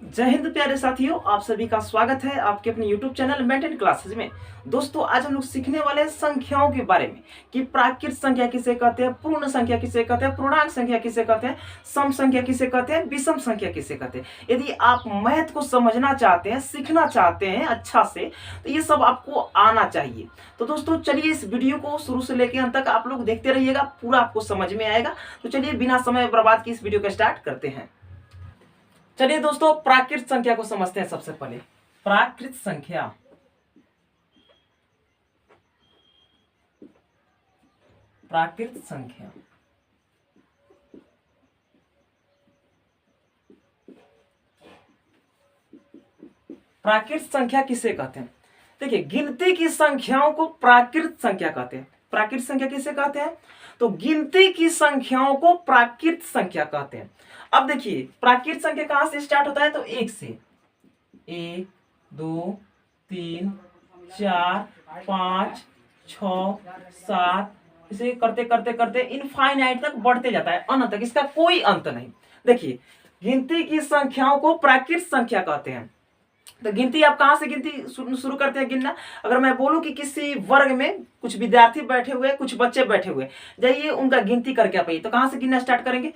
जय हिंद प्यारे साथियों, आप सभी का स्वागत है आपके अपने YouTube चैनल मेंटेन क्लासेज में। दोस्तों, आज हम लोग सीखने वाले हैं संख्याओं के बारे में कि प्राकृत संख्या किसे कहते हैं, पूर्ण संख्या किसे कहते हैं, पूर्णांक संख्या किसे कहते हैं, सम संख्या किसे कहते हैं, विषम संख्या किसे कहते हैं। यदि आप मैथ को समझना चाहते हैं, सीखना चाहते हैं अच्छा से, तो ये सब आपको आना चाहिए। तो दोस्तों चलिए, इस वीडियो को शुरू से लेकर अंत तक आप लोग देखते रहिएगा, पूरा आपको समझ में आएगा। तो चलिए बिना समय बर्बाद की इस वीडियो को स्टार्ट करते हैं। चलिए दोस्तों, प्राकृत संख्या को समझते हैं। सबसे पहले प्राकृत संख्या, प्राकृत संख्या प्राकृत संख्या किसे कहते हैं? देखिए, गिनती की संख्याओं को प्राकृत संख्या कहते हैं। प्राकृत संख्या किसे कहते हैं? तो गिनती की संख्याओं को प्राकृत संख्या कहते हैं। अब देखिए, प्राकृत संख्या कहां से स्टार्ट होता है? तो एक से, 1 2 3 4 5 6 7, इसे करते करते करते इनफाइनाइट तक बढ़ते जाता है, अनंत तक, इसका कोई अंत नहीं। देखिए, गिनती की संख्याओं को प्राकृत संख्या कहते हैं। तो गिनती आप कहां से गिनती शुरू करते हैं गिनना? अगर मैं बोलूं कि किसी वर्ग में कुछ विद्यार्थी बैठे हुए, कुछ बच्चे बैठे हुए, जाइए उनका गिनती करके आप आइए, तो कहां से गिनना स्टार्ट करेंगे?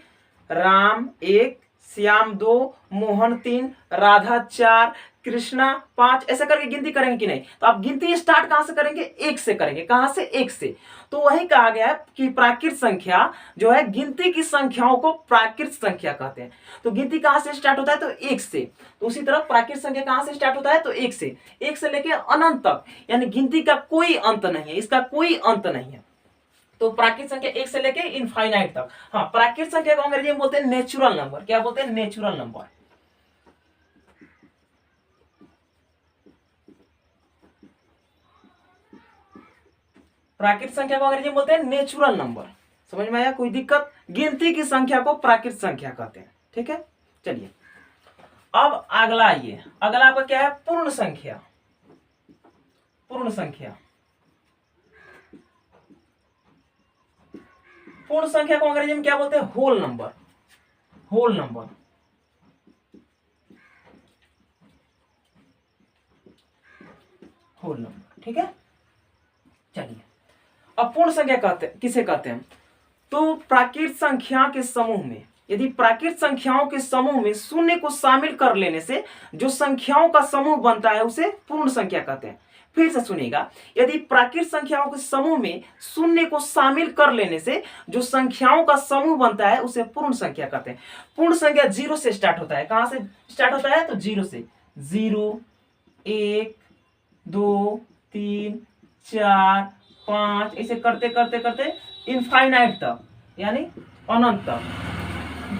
राम 1, श्याम 2, मोहन 3, राधा 4, कृष्णा 5, ऐसा करके गिनती करेंगे कि नहीं? तो आप गिनती स्टार्ट कहां से करेंगे? एक से करेंगे। कहां से? एक से। तो वही कहा गया है कि प्राकृत संख्या जो है, गिनती की संख्याओं को प्राकृत संख्या कहते हैं। तो गिनती कहां से स्टार्ट होता है? तो एक से। तो उसी तरह प्राकृत संख्या कहां से स्टार्ट होता है? तो एक से लेके अनंत तक, यानी गिनती का कोई अंत नहीं है, इसका कोई अंत नहीं है। तो प्राकृत संख्या एक से लेके इनफाइनाइट तक। हाँ, प्राकृत संख्या को अंग्रेजी में बोलते हैं नेचुरल नंबर। क्या बोलते हैं? Natural number. प्राकृत संख्या को अंग्रेजी में बोलते हैं नेचुरल नंबर। समझ में आया? कोई दिक्कत? गिनती की संख्या को प्राकृत संख्या कहते हैं। ठीक है, चलिए अब अगला आइए। अगला आपका क्या है? पूर्ण संख्या। पूर्ण संख्या, पूर्ण संख्या को अंग्रेजी में क्या बोलते हैं? Whole number. Whole number, whole number. ठीक है, चलिए अब पूर्ण संख्या किसे कहते हैं? तो प्राकृत संख्या के समूह में, यदि प्राकृत संख्याओं के समूह में शून्य को शामिल कर लेने से जो संख्याओं का समूह बनता है उसे पूर्ण संख्या कहते हैं। फिर से सुनिएगा, यदि प्राकृत संख्याओं के समूह में शून्य को शामिल कर लेने से जो संख्याओं का समूह बनता है उसे पूर्ण संख्या कहते हैं। पूर्ण संख्या 0 से स्टार्ट होता है। कहां से स्टार्ट होता है? तो 0 से। 0 1 2 3 4 5, ऐसे करते करते करते इनफाइनाइट तक, यानी अनंत तक।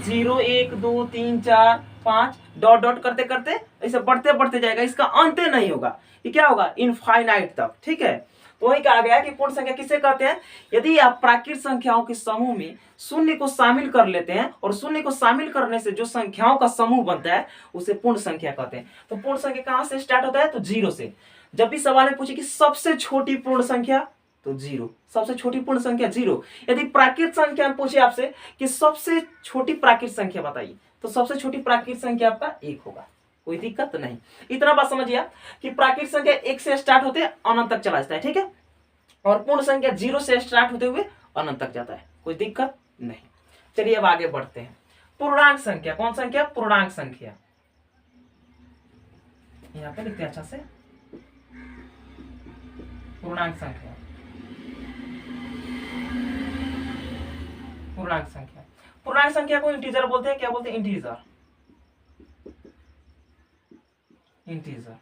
0 1 2 3 4 5 डॉट डॉट करते करते ऐसे बढ़ते बढ़ते जाएगा, इसका अंत नहीं होगा। ये क्या होगा? इनफाइनाइट तक। ठीक है, तो वही कहा गया है कि पूर्ण संख्या किसे कहते हैं? यदि आप प्राकृत संख्याओं के समूह में शून्य को शामिल कर लेते हैं और शून्य को शामिल करने से जो संख्याओं का समूह बनता है उसे पूर्ण संख्या कहते हैं। तो पूर्ण संख्या कहां से स्टार्ट होता है? तो 0 से। जब भी सवाल में पूछे कि सबसे छोटी पूर्ण संख्या, तो 0। सबसे छोटी पूर्ण संख्या 0। यदि प्राकृत संख्या पूछे आपसे कि सबसे छोटी प्राकृत संख्या बताइए, तो सबसे छोटी प्राकृत संख्या आपका 1 होगा। कोई दिक्कत नहीं। इतना बात समझिए कि प्राकृत संख्या 1 से स्टार्ट होते अनंत तक चला जाता है। ठीक है, और पूर्ण संख्या 0 से स्टार्ट होते हुए अनंत तक जाता है। कोई दिक्कत नहीं। चलिए अब आगे बढ़ते हैं। पूर्णांक संख्या। कौन संख्या? पूर्णांक संख्या। यहां पे लिखते हैं अच्छा से, पूर्णांक संख्या। पूर्णांक संख्या, पूर्णांक संख्या को इंटीजर बोलते हैं। क्या बोलते हैं? इंटीजर। इंटीजर।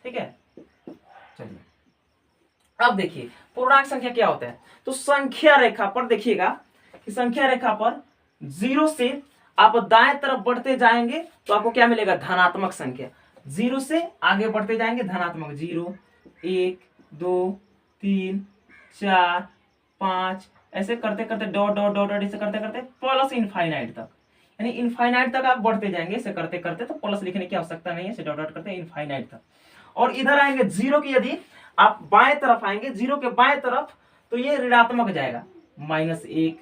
ठीक है, चलिए अब देखिए पूर्णांक संख्या क्या होता है। तो संख्या रेखा पर देखिएगा कि संख्या रेखा पर 0 से आप दाएं तरफ बढ़ते जाएंगे तो आपको क्या मिलेगा? धनात्मक संख्या। 0 से आगे बढ़ते जाएंगे, धनात्मक। 0 1 2 3 4 5, ऐसे करते करते डॉट डॉट डॉट डॉट, ऐसे करते करते प्लस इनफाइनाइट तक, यानी इनफाइनाइट तक आप बढ़ते जाएंगे। ऐसे करते करते तो प्लस लिखने की आवश्यकता नहीं है, ऐसे डॉट डॉट करते इनफाइनाइट तक। और इधर आएंगे 0 की, यदि आप बाएं तरफ आएंगे 0 के बाएं तरफ, तो ये ऋणात्मक जाएगा। -1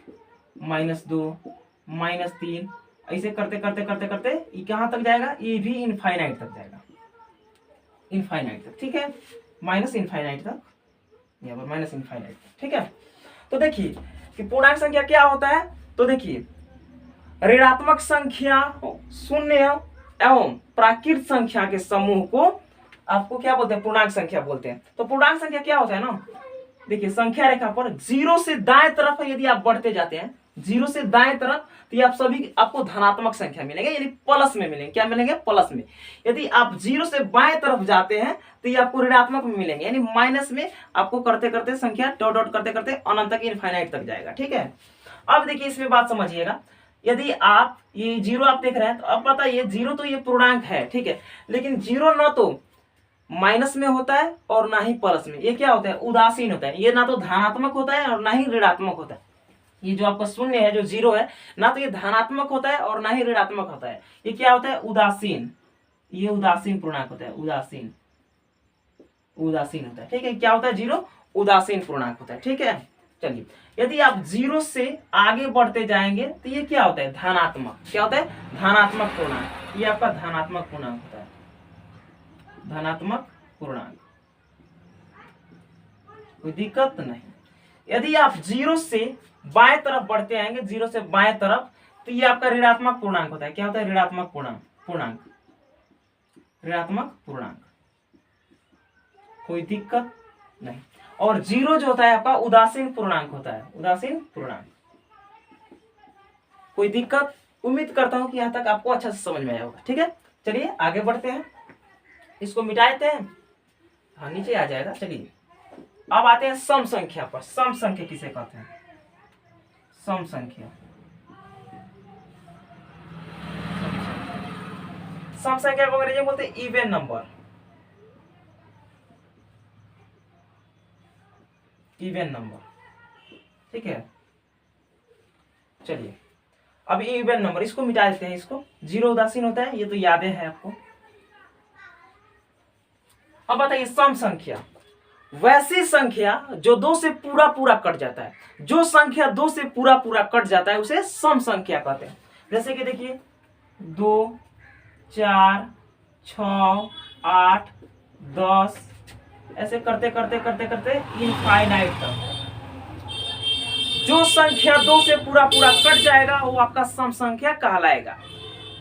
-2 -3, ऐसे करते करते करते करते ये कहाँ तक जाएगा, ये भी इनफाइनाइट तक जाएगा, इनफाइनाइट तक, ठीक है, माइनस इनफाइनाइट तक, यहाँ पर माइनस इनफाइनाइट तक, ठीक है। तो देखिए कि पूर्णांक संख्या क्या होता है, तो देखिए ऋणात्मक संख्या, शून्य एवं प्राकृत संख्या के समूह को आपको क्या बोलते हैं, पूर्णांक संख्या बोलते हैं। तो पूर्णांक संख्या क्या होता है ना, देखिए संख्या रेखा पर जीरो से दाएं तरफ यदि आप बढ़ते जाते हैं, जीरो से दाएं तरफ, तो ये आप सभी आपको धनात्मक संख्या मिलेंगे, यानी प्लस में मिलेंगे, क्या मिलेंगे, प्लस में। यदि आप जीरो से बाएं तरफ जाते हैं तो ये आपको ऋणात्मक में मिलेंगे, यानी माइनस में आपको करते करते संख्या डॉट डॉट करते करते अनंत तक, इनफाइनाइट तक जाएगा, ठीक है। अब देखिए इसमें बात समझिएगा, यदि आप ये जीरो आप देख रहे हैं तो अब पता है ये जीरो तो ये पूर्णांक है, ठीक है, लेकिन जीरो ना तो माइनस में होता है और ना ही प्लस में, ये क्या होता है, उदासीन होता है, ये ना तो धनात्मक होता है और ना ही ऋणात्मक होता है। ये जो आपका शून्य है, जो जीरो है, ना तो ये धनात्मक होता है और ना ही ऋणात्मक होता है, ये क्या होता है, उदासीन, ये उदासीन पूर्णांक होता है, उदासीन, उदासीन होता है, ठीक है। क्या होता है, जीरो उदासीन पूर्णांक होता है, ठीक है। चलिए यदि आप जीरो से आगे बढ़ते जाएंगे तो ये क्या होता है, धनात्मक, क्या होता है, धनात्मक पूर्णांक, ये आपका धनात्मक पूर्णांक होता है, धनात्मक पूर्णांक, कोई दिक्कत नहीं। यदि आप जीरो से बाएं तरफ बढ़ते आएंगे, जीरो से बाएं तरफ, तो ये आपका ऋणात्मक पूर्णांक होता है, क्या होता है, ऋणात्मक पूर्णांक, पूर्णांक, ऋणात्मक पूर्णांक, कोई दिक्कत नहीं। और जीरो जो होता है आपका उदासीन पूर्णांक होता है, उदासीन पूर्णांक, कोई दिक्कत। उम्मीद करता हूं कि यहां तक आपको अच्छा से समझ में आया होगा, ठीक है। चलिए आगे बढ़ते हैं, इसको मिटा देते हैं, हाँ नीचे आ जाएगा। चलिए अब आते हैं सम संख्या पर। सम संख्या किसे कहते हैं, सम संख्या, सम संख्या को अंग्रेजी में बोलते हैं इवन नंबर, इवन नंबर, ठीक है। चलिए अब इवन नंबर, इसको मिटा देते हैं, इसको, जीरो उदासीन होता है, ये तो यादें हैं आपको। अब बताइए सम संख्या, वैसी संख्या जो दो से पूरा पूरा कट जाता है, जो संख्या दो से पूरा पूरा कट जाता है उसे सम संख्या कहते हैं। जैसे कि देखिए 2, 4, 6, 8, 10, ऐसे करते करते करते करते इनफाइनाइट तक, जो संख्या दो से पूरा पूरा कट जाएगा वो आपका सम संख्या कहलाएगा।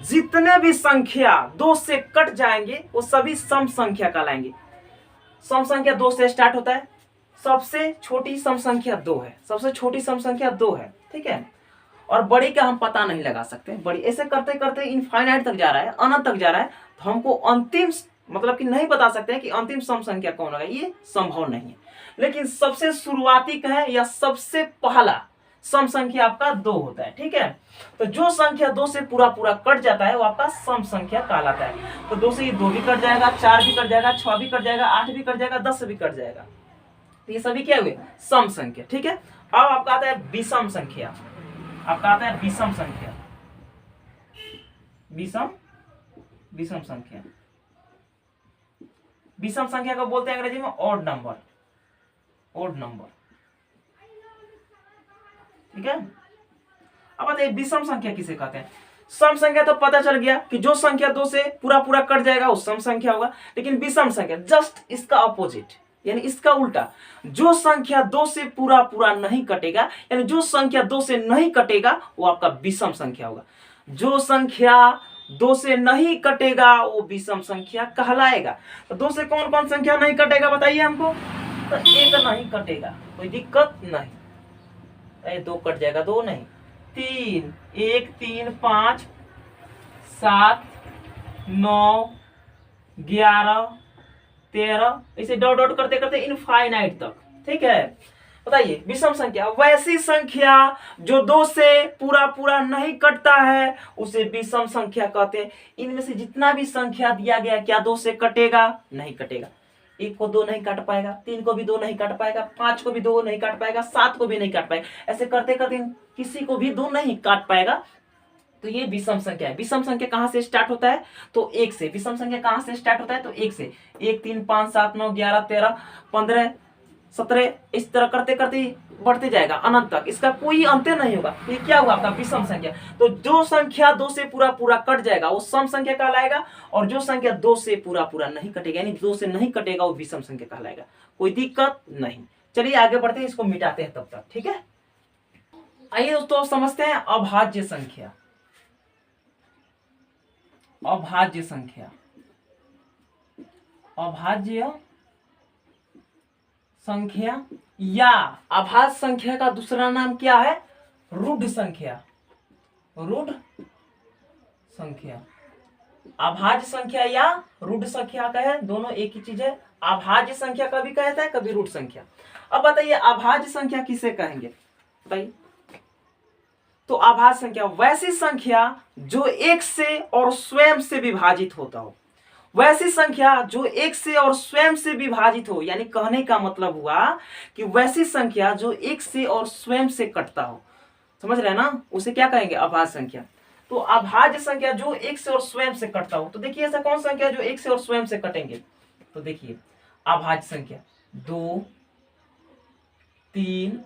जितने भी संख्या दो से कट जाएंगे वो सभी सम संख्या कहलाएंगे। सम संख्या दो से स्टार्ट होता है, सबसे छोटी सम संख्या दो है, सबसे छोटी सम संख्या दो है, ठीक है। और बड़ी का हम पता नहीं लगा सकते, बड़ी ऐसे करते करते इनफाइनाइट तक जा रहा है, अनंत तक जा रहा है, तो हमको अंतिम मतलब कि नहीं बता सकते हैं कि अंतिम सम संख्या कौन होगा, ये संभव नहीं है। लेकिन सबसे शुरुआती का है या सबसे पहला सम संख्या आपका दो होता है, ठीक है। तो जो संख्या दो से पूरा पूरा कट जाता है वो आपका सम संख्या कहलाता है। तो दो से ये दो भी कट जाएगा, चार भी कट जाएगा, 6 भी कट जाएगा, 8 भी कट जाएगा, 10 भी कट जाएगा, तो ये सभी क्या हुए, सम संख्या, ठीक है। अब आपका आता है विषम संख्या, आपका आता है विषम संख्या, विषम, विषम संख्या, विषम संख्या को बोलते हैं अंग्रेजी में ऑड नंबर, ऑड नंबर, ठीक है। अब बताइए विषम संख्या किसे कहते हैं। सम संख्या तो पता चल गया कि जो संख्या दो से पूरा पूरा कट जाएगा वो सम संख्या होगा, लेकिन विषम संख्या जस्ट इसका अपोजिट, यानी इसका उल्टा, जो संख्या दो से पूरा पूरा नहीं कटेगा, यानी जो संख्या दो से नहीं कटेगा वो आपका विषम संख्या होगा। जो संख्या दो से नहीं कटेगा वो विषम संख्या कहलाएगा। तो दो से कौन कौन संख्या नहीं कटेगा बताइए हमको, तो एक नहीं कटेगा, कोई दिक्कत नहीं, दो कट जाएगा, दो नहीं, 3, 1, 3, 5, 7, 9, 11, 13, ऐसे डॉट डॉट करते करते इनफाइनाइट तक, ठीक है। बताइए विषम संख्या, वैसी संख्या जो दो से पूरा पूरा नहीं कटता है उसे विषम संख्या कहते हैं। इनमें से जितना भी संख्या दिया गया क्या दो से कटेगा, नहीं कटेगा। 1 को 2 नहीं काट पाएगा, 3 को भी 2 नहीं काट पाएगा, 5 को भी 2 नहीं काट पाएगा, 7 को भी नहीं काट पाएगा, ऐसे करते करते किसी को भी 2 नहीं काट पाएगा, तो ये विषम संख्या है। विषम संख्या कहां से स्टार्ट होता है, तो 1 से। विषम संख्या कहां से स्टार्ट होता है, तो 1 से। 1, 3, 5, 7, 9, 11, 13, 15, 17, इस तरह करते करते बढ़ते जाएगा अनंत तक, इसका कोई अंत नहीं होगा। ये क्या हुआ आपका विषम संख्या। तो जो संख्या 2 से पूरा पूरा कट जाएगा वो सम संख्या कहलाएगा, और जो संख्या 2 से पूरा पूरा नहीं कटेगा, यानी 2 से नहीं कटेगा, वो विषम संख्या कहलाएगा। कोई दिक्कत नहीं। चलिए आगे बढ़ते हैं, इसको मिटाते हैं तब तक, ठीक है। आइए दोस्तों समझते हैं अभाज्य संख्या। अभाज्य संख्या, अभाज्य संख्या या अभाज्य संख्या का दूसरा नाम क्या है? रूढ़ संख्या। रूढ़ संख्या, अभाज्य संख्या या रूढ़ संख्या का है, दोनों एक ही चीज है। अभाज्य संख्या कभी कहता है, कभी रूढ़ संख्या। अब बताइए अभाज्य संख्या किसे कहेंगे, बताइए। तो अभाज्य संख्या वैसी संख्या जो एक से और स्वयं से विभाजित होता हो। वैसी संख्या जो एक से और स्वयं से विभाजित हो, यानी कहने का मतलब हुआ कि वैसी संख्या जो एक से और स्वयं से कटता हो। समझ रहे हैं ना, उसे क्या कहेंगे? अभाज्य संख्या। तो अभाज्य संख्या जो एक से और स्वयं से कटता हो, तो देखिए ऐसा कौन संख्या जो एक से और स्वयं से कटेंगे? तो देखिए अभाज्य संख्या 2, 3,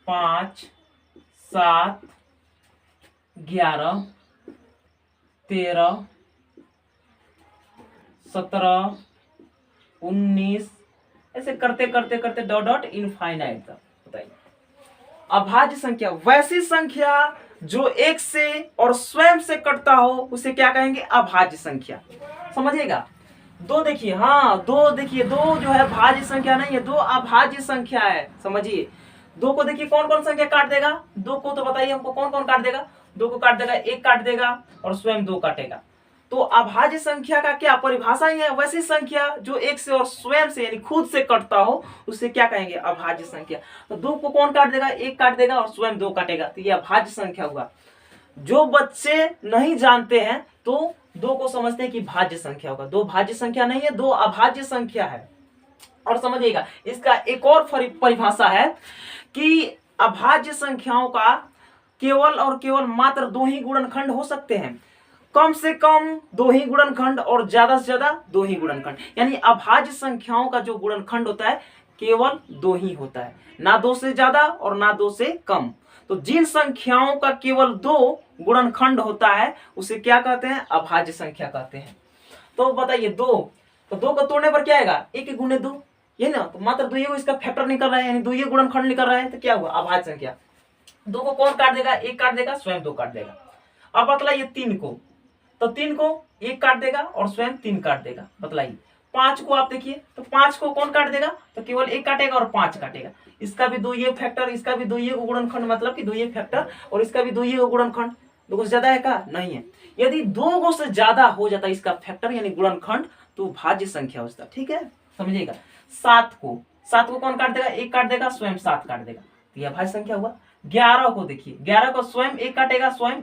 5, 7, 11, 13, 17, 19, ऐसे करते करते करते डॉट डॉट इनफाइनाइट तक। बताइए अभाज्य संख्या वैसी संख्या जो एक से और स्वयं से कटता हो, उसे क्या कहेंगे? अभाज्य संख्या। समझिएगा। दो देखिए, हाँ दो देखिए, दो जो है भाज्य संख्या नहीं है, दो अभाज्य संख्या है। समझिए, दो को देखिए कौन कौन संख्या काट देगा? दो को तो बताइए हमको कौन कौन काट देगा? दो को काट देगा, एक काट देगा और स्वयं दो काटेगा। तो अभाज्य संख्या का क्या परिभाषा ही है? वैसी संख्या जो एक से और स्वयं से यानी खुद से कटता हो, उसे क्या कहेंगे? अभाज्य संख्या। तो दो को कौन काट देगा? एक काट देगा और स्वयं दो काटेगा, तो ये अभाज्य संख्या हुआ। जो बच्चे नहीं जानते हैं तो दो को समझते हैं कि भाज्य संख्या होगा। दो भाज्य संख्या नहीं है, दो अभाज्य संख्या है। और समझिएगा इसका एक और परिभाषा है कि अभाज्य संख्याओं का केवल और केवल मात्र दो ही गुणनखंड हो सकते हैं। कम से कम दो ही गुणनखंड और ज्यादा से ज्यादा दो ही गुणनखंड। यानी अभाज्य संख्याओं का जो गुणनखंड होता है केवल दो ही होता है, ना दो से ज्यादा और ना दो से कम। तो जिन संख्याओं का केवल दो गुणनखंड होता है उसे क्या कहते हैं? अभाज्य संख्या कहते हैं। तो बताइए दो, तो दो को तोड़ने पर क्या आएगा? एक गुणे दो, ये ना, तो मात्र दो ही को इसका फैक्टर निकल रहा है, यानी दो ही गुणनखंड निकल रहा है, तो क्या हुआ? अभाज्य संख्या। दो को कौन काट देगा? एक काट देगा, स्वयं दो काट देगा। अब बतलाइए तीन को, तो तीन को एक काट देगा और स्वयं तीन काट देगा। बतलाइए पांच को, आप देखिए तो पांच को कौन काट देगा? तो केवल एक काटेगा और पांच काटेगा। इसका भी दो ये फैक्टर, इसका भी दो ये गुणनखंड, मतलब कि दो ये फैक्टर, और इसका भी दो ये गुणनखंड। दो को से ज्यादा है का? नहीं है। यदि दो को से ज्यादा हो जाता है इसका फैक्टर यानी गुणनखंड, तो भाज्य संख्या होता है। ठीक है, समझिएगा। सात को कौन काट देगा? एक काट देगा, स्वयं सात काट देगा, तो यह भाज्य संख्या हुआ। 11 को देखिए, 11 को स्वयं एक काटेगा, स्वयं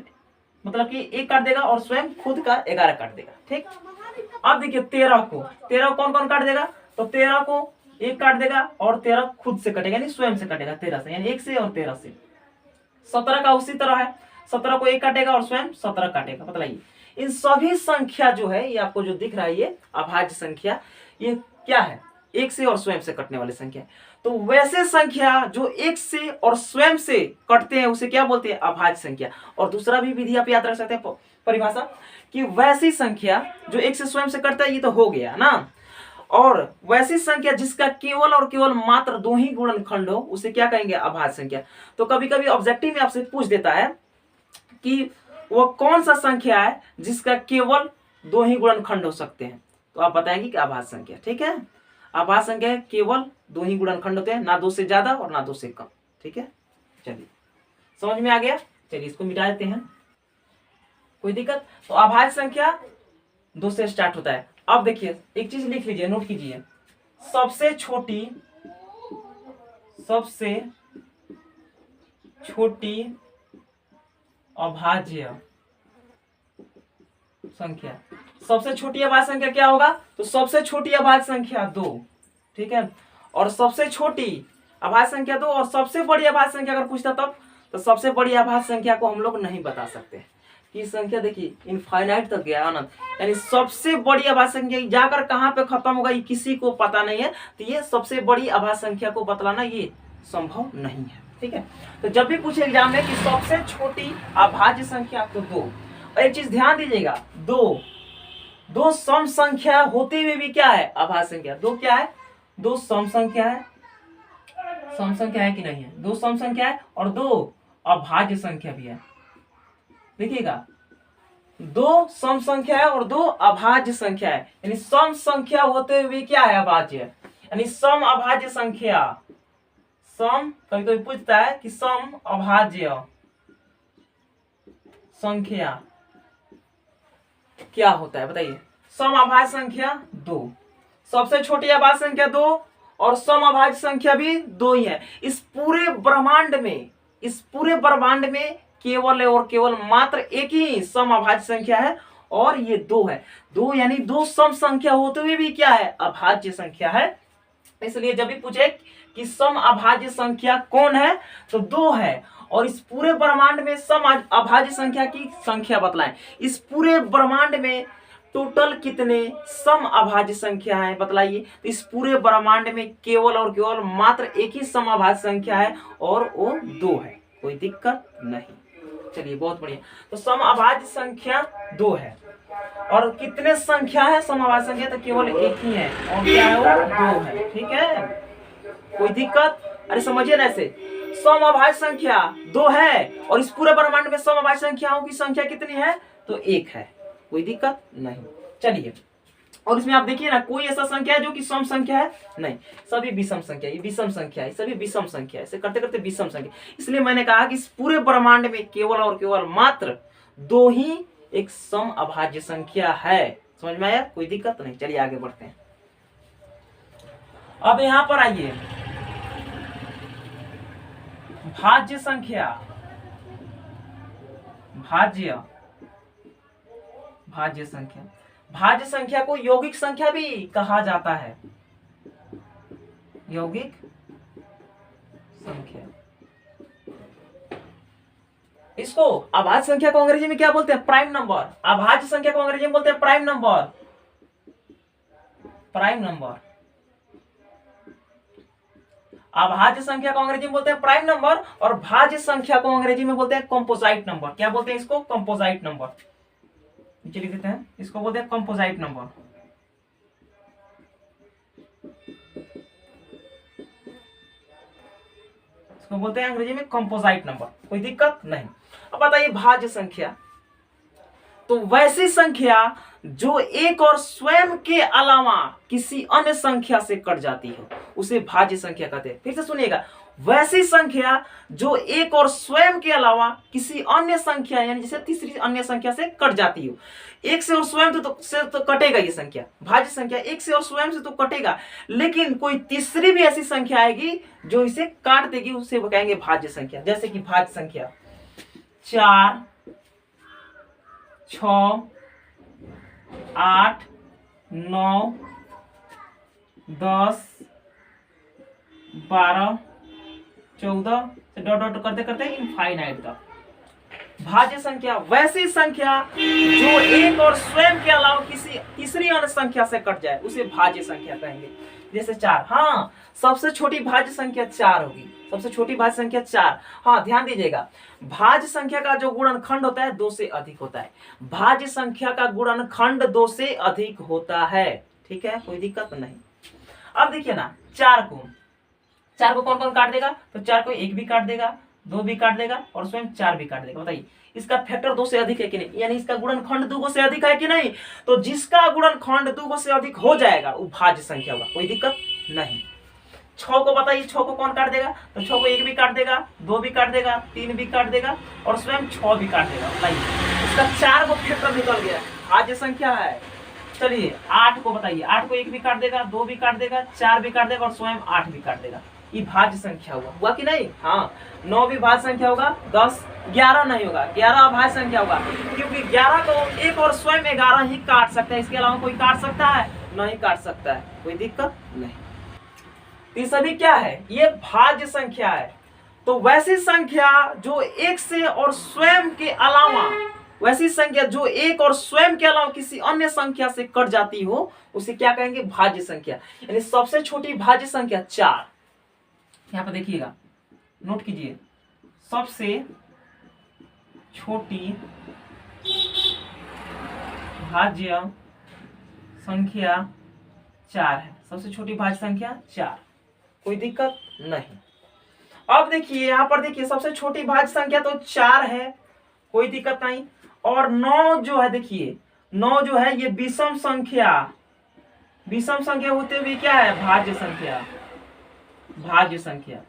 मतलब कि एक काट देगा और स्वयं खुद का 11 काट देगा। ठीक। अब देखिए 13 को कौन कौन काट देगा? तो 13 को एक काट देगा और 13 खुद से कटेगा यानी स्वयं से कटेगा, 13 से, यानी एक से और 13 से। 17 का उसी तरह है, 17 को एक काटेगा और स्वयं 17 काटेगा। बताइए इन सभी संख्या जो है, ये आपको जो दिख रहा है ये अभाज्य संख्या, ये क्या है? एक से और स्वयं से कटने वाली संख्या। तो वैसे संख्या जो एक से और स्वयं से कटते हैं उसे क्या बोलते हैं? अभाज्य संख्या। और दूसरा भी विधि आप याद रख सकते हैं परिभाषा, कि वैसी संख्या जो एक से स्वयं से कटता है, ये तो हो गया ना। और वैसी संख्या जिसका केवल और केवल मात्र दो ही गुणनखंड हो, उसे क्या कहेंगे? अभाज्य संख्या। तो कभी कभी ऑब्जेक्टिव में आपसे पूछ देता है कि वह कौन सा संख्या है जिसका केवल दो ही गुणनखंड हो सकते हैं, तो आप बताएंगे कि अभाज्य संख्या। ठीक है, अभाज्य संख्या केवल दो ही गुणनखंड होते हैं, ना दो से ज्यादा और ना दो से कम। ठीक है, चलिए समझ में आ गया। चलिए इसको मिटा देते हैं, कोई दिक्कत? तो अभाज्य संख्या दो से स्टार्ट होता है। अब देखिए एक चीज लिख लीजिए, नोट कीजिए, सबसे छोटी अभाज्य संख्या, सबसे छोटी अभाज्य संख्या क्या होगा? तो सबसे छोटी अभाज्य संख्या 2। ठीक है, और सबसे छोटी अभाज्य संख्या 2 और सबसे बड़ी अभाज्य संख्या अगर पूछता तब, तो सबसे बड़ी अभाज्य संख्या को हम लोग नहीं बता सकते, की संख्या देखिए इनफाइनाइट तक गया अनंत, यानी सबसे बड़ी अभाज्य संख्या जाकर कहाँ पे खत्म होगा ये किसी को पता नहीं है। तो ये सबसे बड़ी अभाज्य संख्या को बतलाना ये संभव नहीं है। ठीक है, तो जब भी पूछे एग्जाम में कि सबसे छोटी अभाज्य संख्या तो 2। और एक चीज ध्यान दीजिएगा, दो सम संख्या होते हुए भी क्या है अभाज्य संख्या। दो क्या है, दो सम संख्या है, सम संख्या है कि नहीं है, दो सम संख्या है और दो अभाज्य संख्या भी है। देखिएगा, दो सम संख्या है और दो अभाज्य संख्या है, यानी सम संख्या होते हुए क्या है अभाज्य, यानी सम अभाज्य संख्या। सम कभी कभी पूछता है कि सम अभाज्य संख्या क्या होता है बताइए। सम अभाज्य संख्या 2, सबसे छोटी अभाज्य संख्या 2 और सम अभाज्य संख्या भी 2 ही है। इस पूरे ब्रह्मांड में केवल और केवल मात्र एक ही सम अभाज्य संख्या है और ये 2 है। 2 यानी दो सम संख्या होते हुए भी क्या है अभाज्य संख्या है। इसलिए जब भी पूछे कि सम अभाज्य संख्या कौन है तो 2 है। और इस पूरे ब्रह्मांड में सम अभाज्य संख्या की संख्या बतलाएं। इस पूरे ब्रह्मांड में टोटल कितने सम अभाज्य संख्या है बतलाइए। तो इस पूरे ब्रह्मांड में केवल और केवल मात्र एक ही सम अभाज्य संख्या है और वो 2 है, कोई दिक्कत नहीं। चलिए बहुत बढ़िया, तो सम अभाज्य संख्या 2 है और कितने संख्या है सम अभाज्य संख्या तो केवल एक ही है और क्या है वो 2 है। ठीक है, कोई दिक्कत, अरे समझिए ना, ऐसे सम अभाज्य संख्या 2 है और इस पूरे ब्रह्मांड में सम अभाज्य संख्याओं की संख्या कितनी है तो 1 है, कोई दिक्कत नहीं। चलिए, और इसमें आप देखिए ना कोई ऐसा संख्या है जो कि सम संख्या है नहीं, सभी विषम संख्या, ये विषम संख्या है, सभी विषम संख्या है, ऐसे करते करते विषम संख्या। इसलिए मैंने कहा कि इस पूरे ब्रह्मांड में केवल और केवल मात्र 2 ही एक सम अभाज्य संख्या है। समझ में आया, कोई दिक्कत नहीं। चलिए आगे बढ़ते हैं। अब यहां पर आइए, भाज्य संख्या, भाज्य संख्या, भाज्य संख्या को यौगिक संख्या भी कहा जाता है। यौगिक संख्या, इसको अभाज्य संख्या को अंग्रेजी में क्या बोलते हैं प्राइम नंबर। अभाज्य संख्या को अंग्रेजी में बोलते हैं प्राइम नंबर, प्राइम नंबर। अभाज्य संख्या को अंग्रेजी में बोलते हैं प्राइम नंबर और भाज्य संख्या को अंग्रेजी में बोलते हैं कंपोजिट नंबर। क्या बोलते हैं इसको, कंपोजिट नंबर। नीचे लिख देते हैं, इसको बोलते हैं कंपोजिट नंबर। इसको बोलते हैं अंग्रेजी में कंपोजिट नंबर, कोई दिक्कत नहीं। अब बताइए भाज्य संख्या, तो वैसी संख्या जो एक और स्वयं के अलावा किसी अन्य संख्या से कट जाती हो उसे भाज्य संख्या कहते हैं। फिर से सुनिएगा, वैसी संख्या जो एक और स्वयं के अलावा किसी अन्य संख्या यानी जैसे तीसरी अन्य संख्या से कट जाती हो। एक से और स्वयं तो कटेगा ये संख्या, भाज्य संख्या एक से और स्वयं से तो कटेगा, लेकिन कोई तीसरी भी ऐसी संख्या आएगी जो इसे काट देगी, उसे वो कहेंगे भाज्य संख्या। जैसे कि भाज्य संख्या 4, 6, 8, 9, 10, 12, 14 से डॉट डॉट करते करते इनफाइनाइट तक। भाज्य संख्या वैसी संख्या जो एक और स्वयं के अलावा किसी तीसरी अन्य संख्या से कट जाए उसे भाज्य संख्या कहेंगे। जैसे 4, हाँ सबसे छोटी भाज्य संख्या 4 होगी, सबसे छोटी भाज्य संख्या 4। हाँ ध्यान दीजिएगा, भाज्य संख्या का जो गुणनखंड होता है 2 से अधिक होता है। भाज्य संख्या का गुणनखंड 2 से अधिक होता है, ठीक है, कोई दिक्कत नहीं। अब देखिए ना, 4 को कौन कौन काट देगा, तो 4 को 1 भी काट देगा, 2 भी काट देगा और स्वयं 4 भी काट देगा। बताइए इसका फैक्टर 2 से अधिक है कि नहीं, यानी इसका गुणनखंड 2 से अधिक है कि नहीं। तो जिसका गुणनखंड 2 से अधिक हो जाएगा वो भाज्य संख्या होगा, कोई दिक्कत नहीं। 6 को बताइए, 6 को कौन काट देगा, तो 6 को 1 भी काट देगा, 2 भी काट देगा, 3 भी काट देगा और स्वयं 6 भी काट देगा। बताइए इसका 4 को फैक्टर निकल गया, भाज्य संख्या है। चलिए 8 को बताइए, 8 को 1 भी काट देगा, 2 भी काट देगा, 4 भी काट देगा और स्वयं 8 भी काट देगा। ये भाज्य संख्या हुआ कि नहीं। हाँ 9 भी भाज्य संख्या होगा, 10, 11 नहीं होगा, 11 भाज्य संख्या होगा, क्योंकि 11 को एक और स्वयं 11 ही काट सकता है, इसके अलावा कोई काट सकता है नहीं काट सकता है, कोई दिक्कत नहीं। ये सभी क्या है, ये भाज्य संख्या है। तो वैसी संख्या जो एक से और स्वयं के अलावा वैसी संख्या जो एक और स्वयं के अलावा किसी अन्य संख्या से कट जाती हो उसे क्या कहेंगे, भाज्य संख्या। यानी सबसे छोटी भाज्य संख्या 4, यहां पर देखिएगा, नोट कीजिए, सबसे छोटी भाज्य संख्या 4 है, सबसे छोटी भाज्य संख्या 4, कोई दिक्कत नहीं। अब देखिए यहां पर देखिए सबसे छोटी भाज्य संख्या तो 4 है, कोई दिक्कत नहीं। और 9 जो है, देखिए 9 जो है ये विषम संख्या होते हुए क्या है, भाज्य संख्या।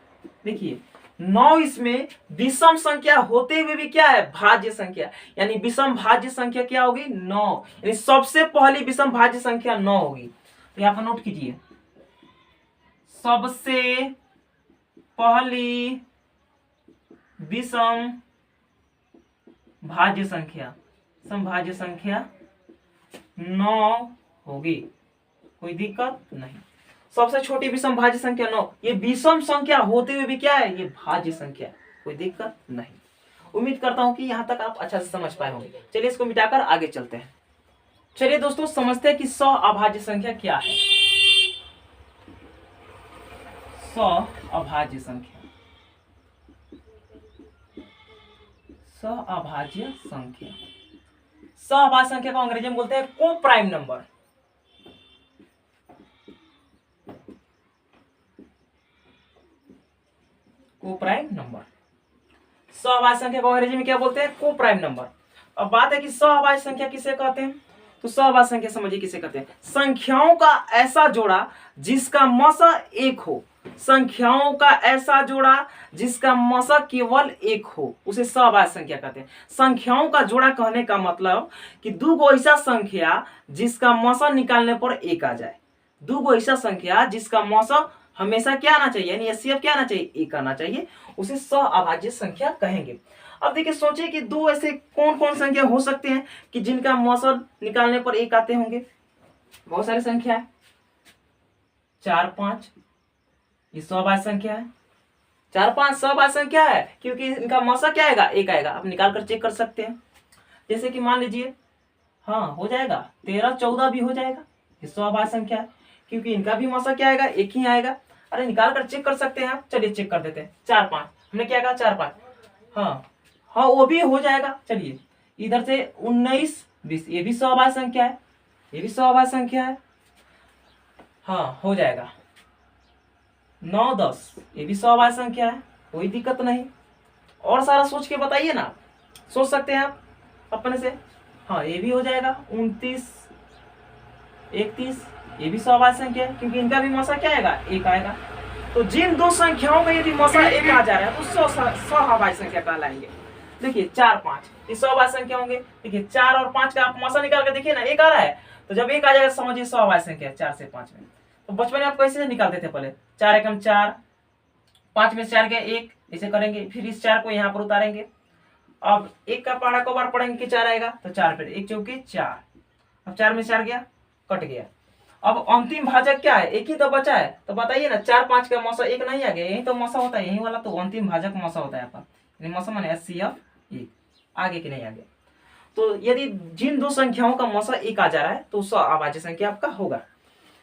देखिए 9 इसमें विषम संख्या होते हुए भी क्या है, भाज्य संख्या। यानी विषम भाज्य संख्या क्या होगी, 9। यानी सबसे पहली विषम भाज्य संख्या 9 होगी। तो यहाँ पर नोट कीजिए, सबसे पहली विषम भाज्य संख्या, समभाज्य संख्या 9 होगी, कोई दिक्कत नहीं। सबसे छोटी विषम भाज्य संख्या 9, ये विषम संख्या होते हुए भी क्या है, ये भाज्य संख्या, कोई दिक्कत नहीं। उम्मीद करता हूं कि यहां तक आप अच्छा से समझ पाए होंगे। चलिए इसको मिटाकर आगे चलते हैं। चलिए दोस्तों समझते हैं कि सौ अभाज्य संख्या क्या है। सौ अभाज्य संख्या, सौ अभाज्य संख्या, सौ अभाज्य संख्या को अंग्रेजी में बोलते हैं को प्राइम नंबर। को प्राइम नंबर, सौ अभाज्य संख्या को अंग्रेजी में क्या बोलते हैं, को प्राइम नंबर। अब बात है कि सौ अभाज्य संख्या किसे कहते हैं, तो सौ अभाज्य संख्या समझिए किसे कहते हैं, संख्याओं का ऐसा जोड़ा जिसका मसा एक हो। संख्याओं का ऐसा जोड़ा जिसका मसा केवल एक हो, उसे सौ अभाज्य संख्या कहते हैं। संख्याओं का जोड़ा कहने का मतलब कि दो गो ऐसा संख्या जिसका मसा निकालने पर एक आ जाए। दो गो ऐसा संख्या जिसका मसा हमेशा क्या आना चाहिए, यानी एचसीएफ क्या आना चाहिए, एक आना चाहिए, उसे सौ अभाज्य संख्या कहेंगे। अब देखिए सोचिए कि दो ऐसे कौन कौन संख्या हो सकते हैं कि जिनका मौसा निकालने पर एक आते होंगे। बहुत सारी संख्या है, 4, 5, ये सौ अभाज्य संख्या है। 4, 5 सौ अभाज्य संख्या है क्योंकि इनका मौसा क्या आएगा, एक आएगा। आप निकाल कर चेक कर सकते हैं। जैसे कि मान लीजिए, हाँ हो जाएगा, 13, 14 भी हो जाएगा, ये सौ अभाज्य संख्या है क्योंकि इनका भी मौसा क्या आएगा, एक ही आएगा। अरे निकाल कर चेक कर सकते हैं आप। चलिए चेक कर देते हैं। 4, 5 हमने क्या कहा, 4, 5, हाँ वो भी हो जाएगा। चलिए इधर से 19, 20 ये भी सौ अभाज्य संख्या है, ये भी सौ अभाज्य संख्या है, हाँ हो जाएगा। 9, 10 ये भी सौ अभाज्य संख्या है, कोई दिक्कत नहीं। और सारा सोच के बताइए ना, सोच सकते हैं आप अपने से। हाँ ये भी हो जाएगा। 29, 31 ये भी सौ अभाज्य संख्या है क्योंकि इनका भी मौसा क्या आएगा, एक आएगा। तो जिन दो संख्याओं का यदि मौसा एक आ जा रहा है तो सौ अभाज्य संख्या कहलाएंगे। देखिए 4, 5 ये सौ अभाज्य संख्या होंगे। देखिए 4 और 5 का आप मौसा निकाल के देखिए ना, एक आ रहा है, तो जब एक आ जाएगा समझिए सौ अभाज्य संख्या 4 से 5 में। तो बचपन में आप कैसे निकालते थे, पहले 4 एकम 4, 5 में से 4 गया 1, ऐसे करेंगे, फिर इस 4 को यहाँ पर उतारेंगे। अब 1 का पहाड़ा को बार पढ़ेंगे कि 4 आएगा, तो 4 फिर 1 चौके 4, अब 4 में 4 गया, कट गया। अब अंतिम भाजक क्या है, एक ही तो बचा है, तो बताइए ना 4, 5 का मौसा एक नहीं आ गया, यही तो मौसा होता है, यही वाला तो अंतिम भाजक मौसा होता है आपका। मौसा माने एचसीएफ एक, आगे कि नहीं आगे। तो यदि जिन दो संख्याओं का मौसा एक आ जा रहा है तो सौ अभाज्य संख्या आपका होगा।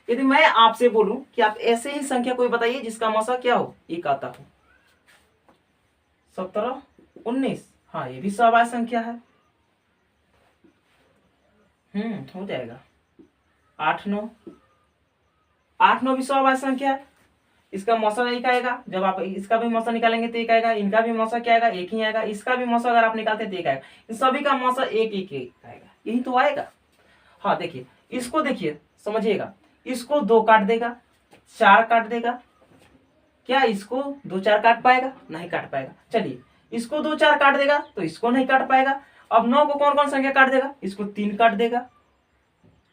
यदि मैं आपसे बोलूं कि आप ऐसे ही संख्या कोई बताइए जिसका मौसा क्या हो, एक आता हो। 17, 19, हाँ ये भी सौ अभाज्य संख्या है, हो जाएगा। 8, 9, 8, 9 भी सौ अभाज्य संख्या है, इसका मौसा एक आएगा। जब आप इसका भी मौसा निकालेंगे तो एक आएगा, इनका भी मौसा क्या आएगा, एक ही आएगा, इसका भी मौसा अगर आप निकालते तो एक आएगा, इन सभी का मौसा एक एक एक आएगा, यही तो आएगा। हाँ देखिए इसको, देखिए समझिएगा, इसको 2 काट देगा, 4 काट देगा, क्या इसको 2, 4 काट पाएगा, नहीं काट पाएगा। चलिए इसको 2, 4 काट देगा तो इसको नहीं काट पाएगा। अब 9 को कौन कौन संख्या काट देगा, इसको 3 काट देगा,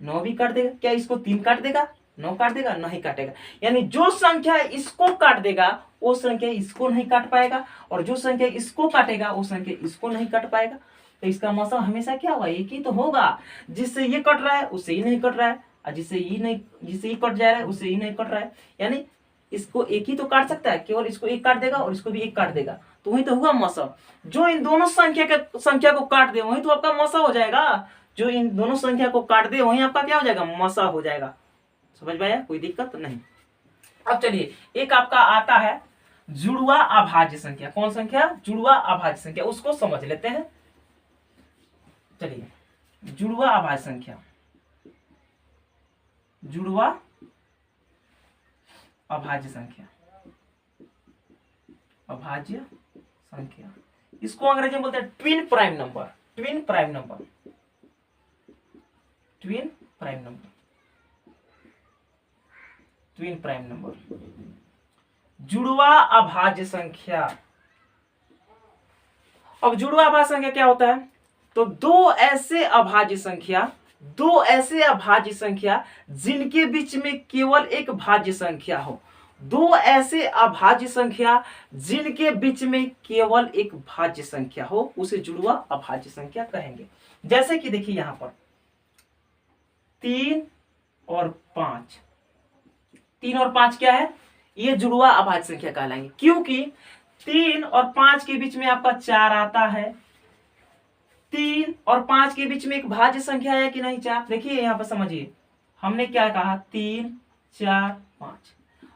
9 भी काट देगा, क्या इसको 3 काट देगा, 9 काट देगा, नहीं काटेगा। यानी जो संख्या इसको काट देगा वो संख्या इसको नहीं काट पाएगा, और जो संख्या इसको काटेगा वो संख्या इसको नहीं काट पाएगा। तो इसका मौसा हमेशा क्या होगा, एक ही तो होगा। जिससे ये कट रहा है उससे ही नहीं कट रहा है, और जिससे ये कट जा रहा है उससे ही नहीं कट रहा है। यानी इसको एक ही तो काट सकता है, केवल इसको एक काट देगा और इसको भी एक काट देगा। तो वही तो हुआ मौसा। जो इन दोनों संख्या को काट दे वही तो आपका मौसा हो जाएगा। जो इन दोनों संख्या को काट दे वही आपका क्या हो जाएगा, मौसा हो जाएगा। समझ में आया, कोई दिक्कत नहीं। अब चलिए एक आपका आता है जुड़वा अभाज्य संख्या। कौन संख्या, जुड़वा अभाज्य संख्या, उसको समझ लेते हैं। चलिए जुड़वा अभाज्य संख्या, जुड़वा अभाज्य संख्या, अभाज्य संख्या, इसको अंग्रेजी में बोलते हैं twin prime number. Twin prime number, twin prime number, twin prime number, जुड़वा अभाज्य संख्या। अब जुड़वा अभाज्य संख्या क्या होता है, तो दो ऐसे अभाज्य संख्या जिनके बीच में केवल एक भाज्य संख्या हो। दो ऐसे अभाज्य संख्या जिनके बीच में केवल एक भाज्य संख्या हो उसे जुड़वा अभाज्य संख्या कहेंगे। जैसे कि देखिए यहां पर 3 और 5, 3 और 5 क्या है, ये जुड़वा अभाज्य संख्या कहलाएंगे, क्योंकि 3 और 5 के बीच में आपका 4 आता है। 3 और 5 के बीच में एक भाज्य संख्या है कि नहीं, 4। देखिए यहां पर समझिए, हमने क्या कहा, 3 4 5।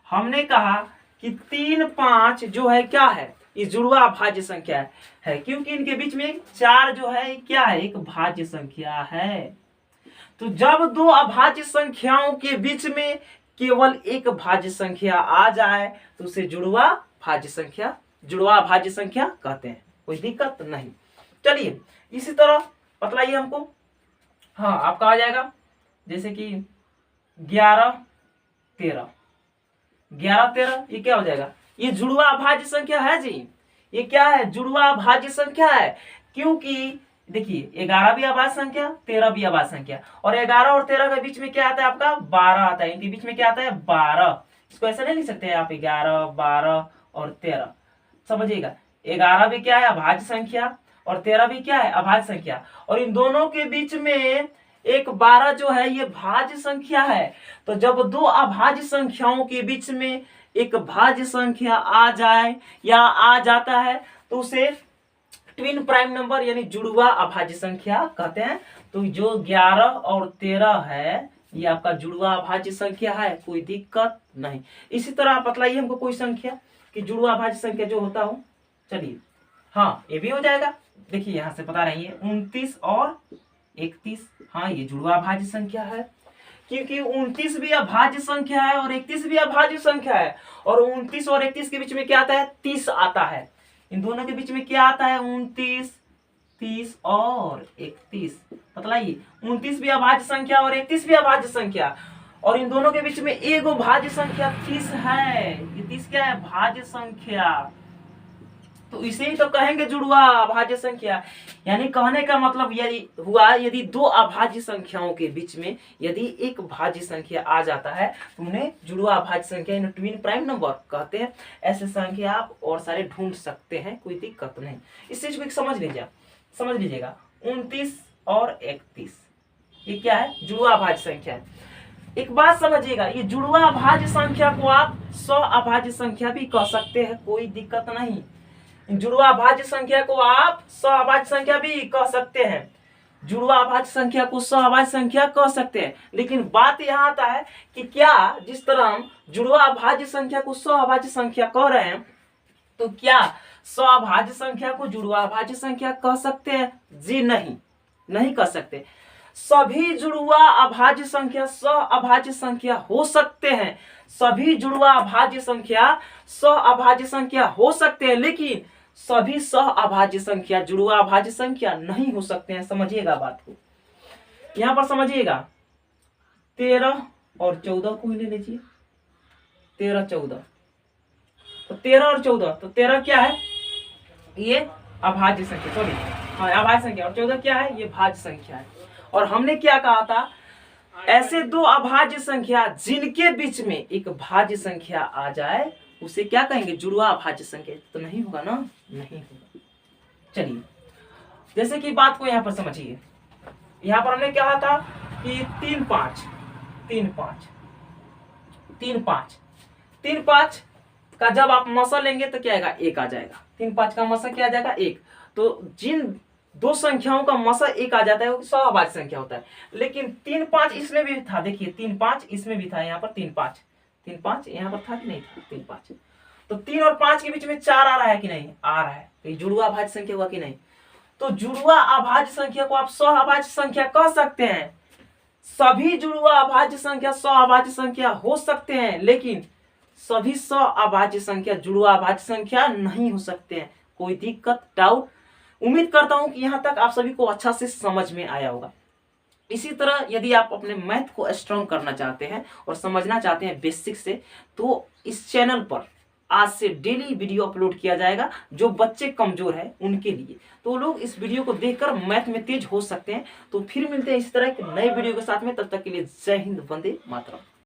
हमने कहा कि 3 5 जो है क्या है, ये जुड़वा अभाज्य संख्या है, क्योंकि इनके बीच में 4 जो है क्या है, एक भाज्य संख्या है। तो जब दो अभाज्य संख्याओं के बीच में केवल एक भाज्य संख्या आ जाए तो उसे जुड़वा भाज्य संख्या, जुड़वा अभाज्य संख्या कहते हैं, कोई दिक्कत नहीं। चलिए इसी तरह बतलाइए हमको। हाँ आपका आ जाएगा जैसे कि 11 13, 11 13 ये क्या हो जाएगा, ये जुड़वा अभाज्य संख्या है जी। ये क्या है, जुड़वा अभाज्य संख्या है, क्योंकि देखिए 11 भी अभाज्य संख्या, 13 भी अभाज्य संख्या, और 11 और 13 के बीच में क्या आता है आपका, 12 आता है। इनके बीच में क्या आता है, 12। इसको ऐसा नहीं लिख सकते हैं आप 11 12 और 13, समझिएगा। 11 भी क्या है, अभाज्य संख्या, और 13 भी क्या है, अभाज्य संख्या, और इन दोनों के बीच में एक 12 जो है ये भाज्य संख्या है। तो जब दो अभाज्य संख्याओं के बीच में एक भाज्य संख्या आ जाए या आ जाता है तो उसे ट्विन प्राइम नंबर यानी जुड़वा अभाज्य संख्या कहते हैं। तो जो 11 और 13 है ये आपका जुड़वा अभाज्य संख्या है, कोई दिक्कत नहीं। इसी तरह आप बतलाइए हमको कोई संख्या कि जुड़वा अभाज्य संख्या जो होता हो। चलिए हाँ ये भी हो जाएगा, देखिए यहां से बता रही है 29 और 31। हाँ ये जुड़वा अभाज्य संख्या है, क्योंकि 29 भी अभाज्य संख्या है और 31 भी अभाज्य संख्या है, और 29 और 31 के बीच में क्या आता है, 30 आता है। इन दोनों के बीच में क्या आता है, 29 30 और 31। बतलाइए 29 भी अभाज्य संख्या और 31 भी अभाज्य संख्या, और इन दोनों के बीच में एक भाज्य संख्या 30 है। ये 30 क्या है, भाज्य संख्या, तो इसे ही तो कहेंगे जुड़वा अभाज्य संख्या। यानी कहने का मतलब यदि हुआ, यदि दो अभाज्य संख्याओं के बीच में यदि एक भाज्य संख्या आ जाता है तो उन्हें जुड़वा अभाज्य संख्या यानी ट्विन प्राइम नंबर कहते हैं। ऐसे संख्या आप और सारे ढूंढ सकते हैं, कोई दिक्कत नहीं। इस चीज को समझ लीजिएगा 29 और 31 ये क्या है, जुड़वा अभाज्य संख्या है। एक बात समझिएगा, ये जुड़वा अभाज्य संख्या को आप सह अभाज्य संख्या भी कह सकते हैं, कोई दिक्कत नहीं। जुड़वा अभाज्य संख्या को आप सहअभाज्य संख्या भी कह सकते हैं, जुड़वा अभाज्य संख्या को सहअभाज्य संख्या कह सकते हैं। लेकिन बात यहाँ आता है कि क्या जिस तरह हम जुड़वा अभाज्य संख्या को सहअभाज्य संख्या कह रहे हैं तो क्या सहअभाज्य संख्या को जुड़वा अभाज्य संख्या कह सकते हैं? जी नहीं कह सकते। सभी जुड़वा अभाज्य संख्या सहअभाज्य संख्या हो सकते हैं, सभी जुड़वा अभाज्य संख्या सहअभाज्य संख्या हो सकते हैं, लेकिन सभी सहअभाज्य संख्या जुड़वा अभाज्य संख्या नहीं हो सकते हैं। समझिएगा बात को, यहां पर समझिएगा 13 और 14 को ही ले लीजिए, 13 14, तो 13 और 14, तो 13 क्या है, ये अभाज्य संख्या, सॉरी हाँ अभाज्य संख्या, और 14 क्या है, ये भाज्य संख्या है। और हमने क्या कहा था, ऐसे दो अभाज्य संख्या जिनके बीच में एक भाज्य संख्या आ जाए उसे क्या कहेंगे, जुड़वा अभाज्य संख्या। तो नहीं होगा ना, नहीं होगा। चलिए जैसे कि बात को यहाँ पर समझिए, यहाँ पर हमने कहा था कि 3 5 3 5 3 5 3 5 का जब आप मसा लेंगे तो क्या आएगा, 1 आ जाएगा। 3 5 का मसा क्या आ जाएगा, 1। तो जिन दो संख्याओं का मसा 1 आ जाता है वो सहअभाज्य संख्या होता है। लेकिन 3 5 इसमें भी था, देखिए 3 5 इसमें भी था, यहाँ पर 3 5 यहाँ पर था कि नहीं था, 3 5। तो 3 और 5 के बीच में 4 आ रहा है कि नहीं, आ रहा है। तो ये जुड़वा अभाज्य संख्या हुआ कि नहीं। तो जुड़वा अभाज्य संख्या को आप सहअभाज्य संख्या कह सकते हैं। सभी जुड़वा अभाज्य संख्या सहअभाज्य संख्या हो सकते हैं, लेकिन सभी सहअभाज्य संख्या जुड़वा अभाज्य संख्या नहीं हो सकते हैं। कोई दिक्कत, डाउट? उम्मीद करता हूं कि यहां तक आप सभी को अच्छा से समझ में आया होगा। इसी तरह यदि आप अपने मैथ को स्ट्रॉन्ग करना चाहते हैं और समझना चाहते हैं बेसिक से, तो इस चैनल पर आज से डेली वीडियो अपलोड किया जाएगा। जो बच्चे कमजोर हैं उनके लिए, तो लोग इस वीडियो को देखकर मैथ में तेज हो सकते हैं। तो फिर मिलते हैं इस तरह के नए वीडियो के साथ में, तब तक के लिए जय हिंद, वंदे मातरम।